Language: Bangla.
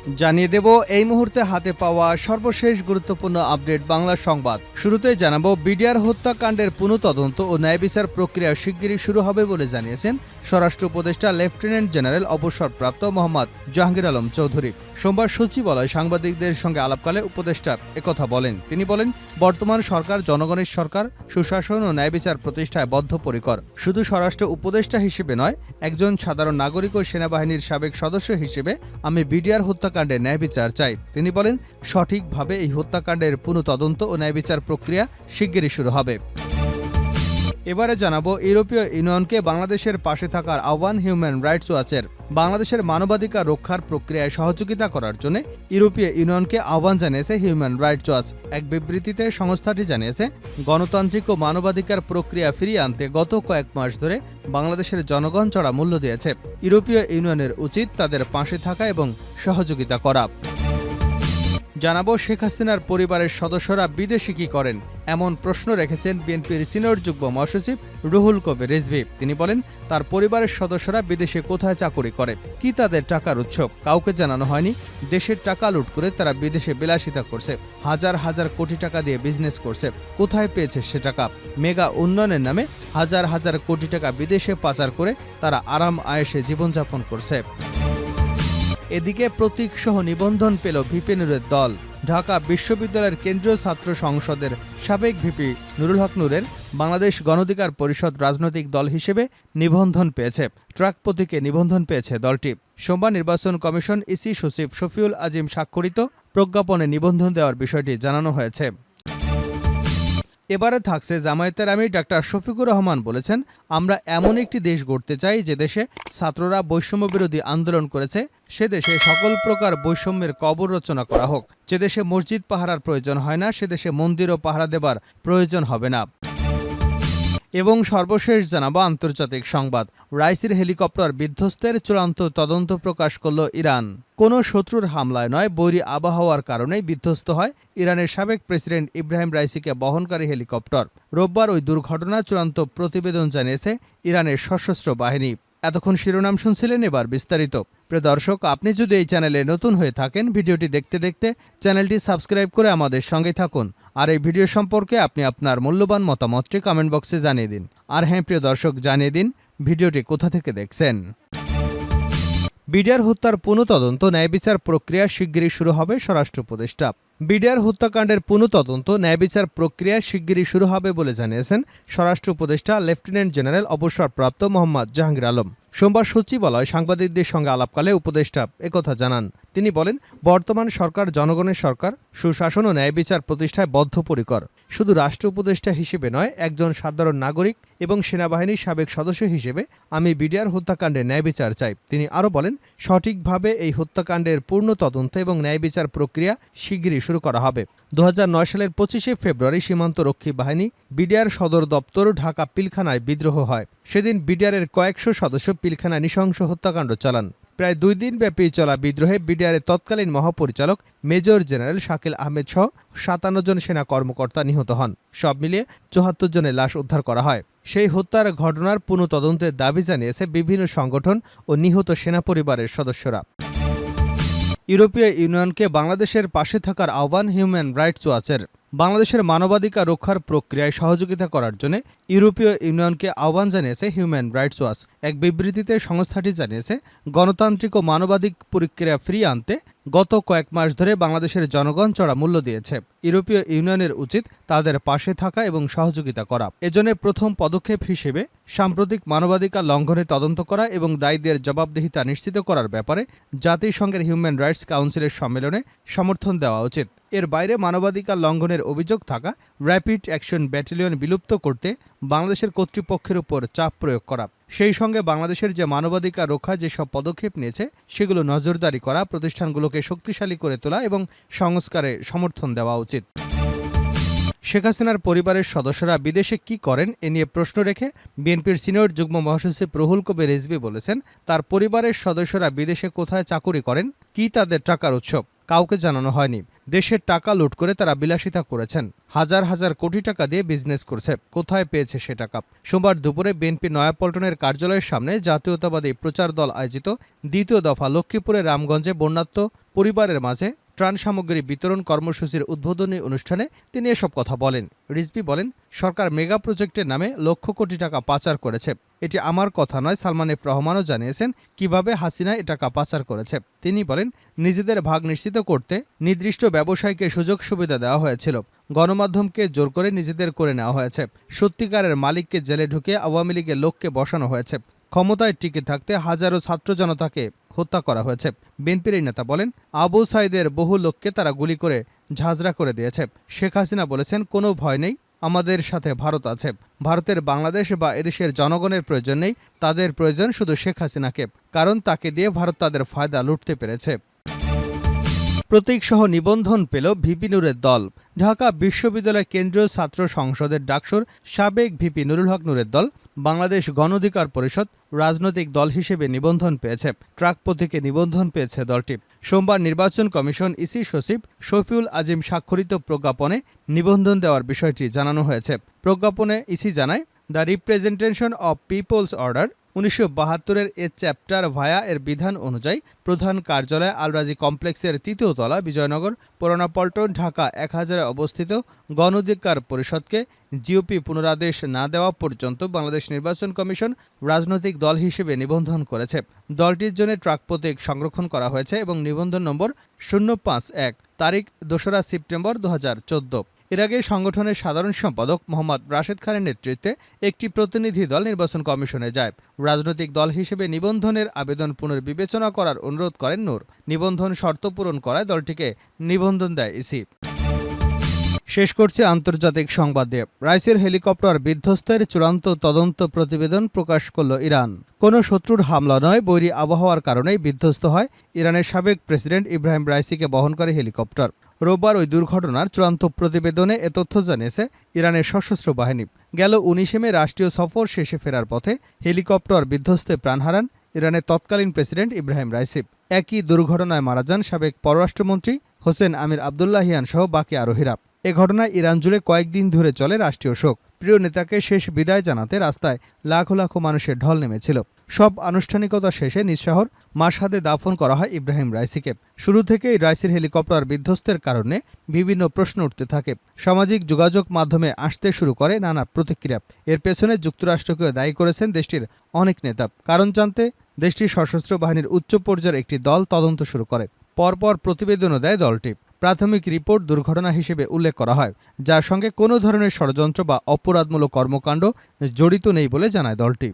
জানিয়ে দেব এই মুহূর্তে হাতে পাওয়া সর্বশেষ গুরুত্বপূর্ণ আপডেট বাংলা সংবাদ। শুরুতেই জানাবো, বিডিআর হত্যাকাণ্ডের পুনঃতদন্ত ও ন্যায় বিচার প্রক্রিয়া শিগগিরই শুরু হবে বলে জানিয়েছেন স্বরাষ্ট্র উপদেষ্টা লেফটেন্যান্ট জেনারেল অবসরপ্রাপ্ত মোহাম্মদ জাহাঙ্গীর আলম চৌধুরী। সোমবার সচিবালয়ে সাংবাদিকদের সঙ্গে আলাপকালে উপদেষ্টা একথা বলেন। তিনি বলেন, বর্তমান সরকার জনগণের সরকার, সুশাসন ও ন্যায় বিচার প্রতিষ্ঠায় বদ্ধপরিকর। শুধু স্বরাষ্ট্র উপদেষ্টা হিসেবে নয়, একজন সাধারণ নাগরিক ও সেনাবাহিনীর সাবেক সদস্য হিসেবে আমি বিডিআর হত্যাকাণ্ডের ন্যায় বিচার চাই। তিনি বলেন, সঠিকভাবে এই হত্যাকাণ্ডের পুনঃতদন্ত ও ন্যায় বিচার প্রক্রিয়া শিগগিরই শুরু হবে। এবারে জানাবো, ইউরোপীয় ইউনিয়নকে বাংলাদেশের পাশে থাকার আহ্বান হিউম্যান রাইটস ওয়াচের। বাংলাদেশের মানবাধিকার রক্ষার প্রক্রিয়ায় সহযোগিতা করার জন্য ইউরোপীয় ইউনিয়নকে আহ্বান জানিয়েছে হিউম্যান রাইটস ওয়াচ। এক বিবৃতিতে সংস্থাটি জানিয়েছে, গণতান্ত্রিক ও মানবাধিকার প্রক্রিয়া ফিরিয়ে আনতে গত কয়েক মাস ধরে বাংলাদেশের জনগণ চড়া মূল্য দিয়েছে। ইউরোপীয় ইউনিয়নের উচিত তাদের পাশে থাকা এবং সহযোগিতা করা। জানাবো, শেখ হাসিনার পরিবারের সদস্যরা বিদেশে কি করেন, এমন প্রশ্ন রেখেছেন বিএনপির সিনিয়র যুগ্ম মহাসচিব রুহুল কবির রিজভী। তিনি বলেন, তার পরিবারের সদস্যরা বিদেশে কোথায় চাকরি করে, কি তাদের টাকার উৎস কাউকে জানানো হয়নি। দেশের টাকা লুট করে তারা বিদেশে বিলাসিতা করছে, হাজার হাজার কোটি টাকা দিয়ে বিজনেস করছে। কোথায় পেয়েছে সে টাকা? মেগা উন্নয়নের নামে হাজার হাজার কোটি টাকা বিদেশে পাচার করে তারা আরাম আয়েশে জীবনযাপন করছে। এদিকে প্রতীক সহ নিবন্ধন পেল ভিপি নুরের দল। ঢাকা বিশ্ববিদ্যালয়ের কেন্দ্রীয় ছাত্র সংসদের সাবেক ভিপি নুরুল হক নূরের বাংলাদেশ গণঅধিকার পরিষদ রাজনৈতিক দল হিসেবে নিবন্ধন পেয়েছে। ট্রাক প্রতীকে নিবন্ধন পেয়েছে দলটি। সোমবার নির্বাচন কমিশন ইসি সচিব শফিউল আজিম স্বাক্ষরিত প্রজ্ঞাপনে নিবন্ধন দেওয়ার বিষয়টি জানানো হয়েছে। এবারে থাকছে জামায়াতের আমির ডাক্তার শফিকুর রহমান বলেছেন, আমরা এমন একটি দেশ গড়তে চাই যে দেশে ছাত্ররা বৈষম্য বিরোধী আন্দোলন করেছে, সে দেশে সকল প্রকার বৈষম্যের কবর রচনা করা হোক। যে দেশে মসজিদ পাহারার প্রয়োজন হয় না, সে দেশে মন্দিরও পাহারা দেবার প্রয়োজন হবে না। এবং সর্বশেষ জানাবো আন্তর্জাতিক সংবাদ, রাইসির হেলিকপ্টার বিধ্বস্তের চূড়ান্ত তদন্ত প্রকাশ করল ইরান। কোনো শত্রুর হামলায় নয়, বৈরী আবহাওয়ার কারণেই বিধ্বস্ত হয় ইরানের সাবেক প্রেসিডেন্ট ইব্রাহিম রাইসিকে বহনকারী হেলিকপ্টার। রোববার ওই দুর্ঘটনার চূড়ান্ত প্রতিবেদন জানিয়েছে ইরানের সশস্ত্র বাহিনী। এতক্ষণ শিরোনাম শুনছিলেন, এবার বিস্তারিত। প্রিয় দর্শক, আপনি যদি এই চ্যানেলে নতুন হয়ে থাকেন, ভিডিওটি দেখতে দেখতে চ্যানেলটি সাবস্ক্রাইব করে আমাদের সঙ্গে থাকুন। আর এই ভিডিও সম্পর্কে আপনি আপনার মূল্যবান মতামতটি কমেন্ট বক্সে জানিয়ে দিন। আর হ্যাঁ প্রিয় দর্শক, জানিয়ে দিন ভিডিওটি কোথা থেকে দেখছেন। বিডিআর হত্যার পুনঃতদন্ত ন্যায় বিচার প্রক্রিয়া শিগগিরই শুরু হবে স্বরাষ্ট্র উপদেষ্টা। বিডিআর হত্যাকাণ্ডের পুনঃতদন্ত ন্যায় বিচার প্রক্রিয়া শিগগিরই শুরু হবে বলে জানিয়েছেন স্বরাষ্ট্র উপদেষ্টা লেফটেন্যান্ট জেনারেল অবসরপ্রাপ্ত মোহাম্মদ জাহাঙ্গীর আলম। সোমবার সচিবালয়ে সাংবাদিকদের সঙ্গে আলাপকালে উপদেষ্টা একথা জানান। তিনি বলেন, বর্তমান সরকার জনগণের সরকার, সুশাসন ও ন্যায় বিচার প্রতিষ্ঠায় বদ্ধপরিকর। শুধু রাষ্ট্র উপদেষ্টা হিসেবে নয়, একজন সাধারণ নাগরিক এবং সেনাবাহিনীর সাবেক সদস্য হিসেবে আমি বিডিআর হত্যাকাণ্ডের ন্যায় বিচার চাই। তিনি আরও বলেন, সঠিকভাবে এই হত্যাকাণ্ডের পূর্ণ তদন্ত এবং ন্যায় বিচার প্রক্রিয়া শিগগিরই শুরু করা হবে। 2009 সালের 25শে ফেব্রুয়ারি সীমান্ত রক্ষী বাহিনী বিডিআর সদর দপ্তর ঢাকা পিলখানায় বিদ্রোহ হয়। সেদিন বিডিআরের কয়েকশো সদস্য পিলখানায় নৃশংস হত্যাকাণ্ড চালান। প্রায় 2 দিন ব্যাপী চলা বিদ্রোহে বিডিআরের তৎকালীন মহাপরিচালক মেজর জেনারেল শাকিল আহমেদ সহ 57 জন সেনা কর্মকর্তা নিহত হন। সব মিলিয়ে 74 জনের লাশ উদ্ধার করা হয়। সেই হত্যার ঘটনার পুনঃতদন্তের দাবি জানিয়েছে বিভিন্ন সংগঠন ও নিহত সেনা পরিবারের সদস্যরা। ইউরোপীয় ইউনিয়নকে বাংলাদেশের পাশে থাকার আহ্বান হিউম্যান রাইটস ওয়াচের। বাংলাদেশের মানবাধিকার রক্ষার প্রক্রিয়ায় সহযোগিতা করার জন্য ইউরোপীয় ইউনিয়নকে আহ্বান জানিয়েছে হিউম্যান রাইটস ওয়াচ। এক বিবৃতিতে সংস্থাটি জানিয়েছে, গণতান্ত্রিক ও মানবাধিক প্রক্রিয়া ফিরিয়ে আনতে গত কয়েক মাস ধরে বাংলাদেশের জনগণ চড়া মূল্য দিয়েছে। ইউরোপীয় ইউনিয়নের উচিত তাদের পাশে থাকা এবং সহযোগিতা করা। এজন্য প্রথম পদক্ষেপ হিসেবে সাম্প্রতিক মানবাধিকার লঙ্ঘনে তদন্ত করা এবং দায়ীদের জবাবদিহিতা নিশ্চিত করার ব্যাপারে জাতিসংঘের হিউম্যান রাইটস কাউন্সিলের সম্মেলনে সমর্থন দেওয়া উচিত। এর বাইরে মানবাধিকার লঙ্ঘনের অভিযোগ থাকা র্যাপিড অ্যাকশন ব্যাটালিয়ন বিলুপ্ত করতে বাংলাদেশের কর্তৃপক্ষের উপর চাপ প্রয়োগ করা, সেই সঙ্গে বাংলাদেশের যে মানবাধিকার রক্ষা যেসব পদক্ষেপ নিয়েছে সেগুলো নজরদারি করা, প্রতিষ্ঠানগুলোকে শক্তিশালী করে তোলা এবং সংস্কারে সমর্থন দেওয়া উচিত। শেখ হাসিনার পরিবারের সদস্যরা বিদেশে কি করেন এ নিয়ে প্রশ্ন রেখে বিএনপির সিনিয়র যুগ্ম মহাসচিব রুহুল কবির রিজভী বলেছেন, তার পরিবারের সদস্যরা বিদেশে কোথায় চাকুরি করেন, কি তাদের টাকার উৎস কাউকে জানানো হয়নি। দেশের টাকা লুট করে তারা বিলাসিতা করেছেন, হাজার হাজার কোটি টাকা দিয়ে বিজনেস করছে। কোথায় পেয়েছে সে টাকা? সোমবার দুপুরে বিএনপি নয়াপল্টনের কার্যালয়ের সামনে জাতীয়তাবাদী প্রচার দল আয়োজিত দ্বিতীয় দফা লক্ষ্মীপুরের রামগঞ্জে বন্যার্ত পরিবারের মাঝে ত্রাণ সামগ্রী বিতরণ কর্মসূচির উদ্বোধনী অনুষ্ঠানে তিনি এসব কথা বলেন। রিজভী বলেন, সরকার মেগা প্রজেক্টের নামে লক্ষ কোটি টাকা পাচার করেছে। এটি আমার কথা নয়। সালমান এফ রহমানও জানিয়েছেন কিভাবে হাসিনা এ টাকা পাচার করেছে। তিনি বলেন, নিজেদের ভাগ নিশ্চিত করতে নির্দিষ্ট ব্যবসায়ীকে সুযোগ সুবিধা দেওয়া হয়েছিল, গণমাধ্যমকে জোর করে নিজেদের করে নেওয়া হয়েছে, সত্যিকারের মালিককে জেলে ঢুকিয়ে আওয়ামী লীগের লোককে বসানো হয়েছে, ক্ষমতায় টিকে থাকতে হাজারো ছাত্র জনতাকে হত্যা করা হয়েছে। বিএনপির এই নেতা বলেন, আবু সাইদের বহু লোককে তারা গুলি করে ঝাঁঝরা করে দিয়েছে। শেখ হাসিনা বলেছেন, কোনো ভয় নেই, আমাদের সাথে ভারত আছে। ভারতের বাংলাদেশ বা এদেশের জনগণের প্রয়োজন নেই, তাদের প্রয়োজন শুধু শেখ হাসিনাকে, কারণ তাকে দিয়ে ভারত তাদের ফায়দা লুটতে পেরেছে। প্রতীকসহ নিবন্ধন পেল ভিপি নূরের দল। ঢাকা বিশ্ববিদ্যালয় কেন্দ্রীয় ছাত্র সংসদের ডাকসুর সাবেক ভিপি নুরুল হক নূরের দল বাংলাদেশ গণ অধিকার পরিষদ রাজনৈতিক দল হিসেবে নিবন্ধন পেয়েছে। ট্রাক প্রতীকে নিবন্ধন পেয়েছে দলটি। সোমবার নির্বাচন কমিশন ইসি সচিব শফিউল আজিম স্বাক্ষরিত প্রজ্ঞাপনে নিবন্ধন দেওয়ার বিষয়টি জানানো হয়েছে। প্রজ্ঞাপনে ইসি জানায়, the representation of people's order 1972-এর এ চ্যাপ্টার ভায়া এর বিধান অনুযায়ী প্রধান কার্যালয় আলরাজি কমপ্লেক্সের ৩য় তলা, বিজয়নগর, পুরানা পল্টন, ঢাকা ১০০০-এ অবস্থিত গণ অধিকার পরিষদকে জিওপি পুনরাদেশ না দেওয়া পর্যন্ত বাংলাদেশ নির্বাচন কমিশন রাজনৈতিক দল হিসেবে নিবন্ধন করেছে। দলটির জন্য ট্রাক প্রতীক সংরক্ষণ করা হয়েছে এবং নিবন্ধন নম্বর 051, তারিখ ২রা সেপ্টেম্বর ২০১৪। এর আগে সংগঠনের সাধারণ সম্পাদক মোহাম্মদ রাশেদ খানের নেতৃত্বে একটি প্রতিনিধি দল নির্বাচন কমিশনে যায়। রাজনৈতিক দল হিসেবে নিবন্ধনের আবেদন পুনর্বিবেচনা করার অনুরোধ করেন নূর। নিবন্ধন শর্ত পূরণ করায় দলটিকে নিবন্ধন দেয় ইসি। শেষ করছে আন্তর্জাতিক সংবাদ দিয়ে। রাইসের হেলিকপ্টার বিধ্বস্তের চূড়ান্ত তদন্ত প্রতিবেদন প্রকাশ করল ইরান। কোনো শত্রুর হামলা নয়, বৈরী আবহাওয়ার কারণেই বিধ্বস্ত হয় ইরানের সাবেক প্রেসিডেন্ট ইব্রাহিম রাইসিকে বহনকারী হেলিকপ্টার। রোববার ওই দুর্ঘটনার চূড়ান্ত প্রতিবেদনে এ তথ্য জানিয়েছে ইরানের সশস্ত্র বাহিনী। গেল ১৯ মে রাষ্ট্রীয় সফর শেষে ফেরার পথে হেলিকপ্টার বিধ্বস্তে প্রাণ হারান ইরানের তৎকালীন প্রেসিডেন্ট ইব্রাহিম রাইসি। একই দুর্ঘটনায় মারা যান সাবেক পররাষ্ট্রমন্ত্রী হোসেন আমির আবদুল্লাহিয়ান সহ বাকি আরোহীরা। এ ঘটনায় ইরান জুড়ে কয়েকদিন ধরে চলে রাষ্ট্রীয় শোক। প্রিয় নেতাকে শেষ বিদায় জানাতে রাস্তায় লাখো লাখো মানুষের ঢল নেমেছিল। সব আনুষ্ঠানিকতা শেষে নিজ শহর মাশহাদে দাফন করা হয় ইব্রাহিম রাইসিকে। শুরু থেকেই রাইসির হেলিকপ্টার বিধ্বস্তের কারণে বিভিন্ন প্রশ্ন উঠতে থাকে। সামাজিক যোগাযোগ মাধ্যমে আসতে শুরু করে নানা প্রতিক্রিয়া। এর পেছনে যুক্তরাষ্ট্রকেও দায়ী করেছেন দেশটির অনেক নেতা। কারণ জানতে দেশটির সশস্ত্র বাহিনীর উচ্চ পর্যায়ের একটি দল তদন্ত শুরু করে। পরপর প্রতিবেদনও দেয় দলটি। প্রাথমিক রিপোর্ট দুর্ঘটনা হিসেবে উল্লেখ করা হয়, যার সঙ্গে কোনো ধরনের ষড়যন্ত্র বা অপরাধমূলক কর্মকাণ্ড জড়িত নেই বলে জানায় দলটি।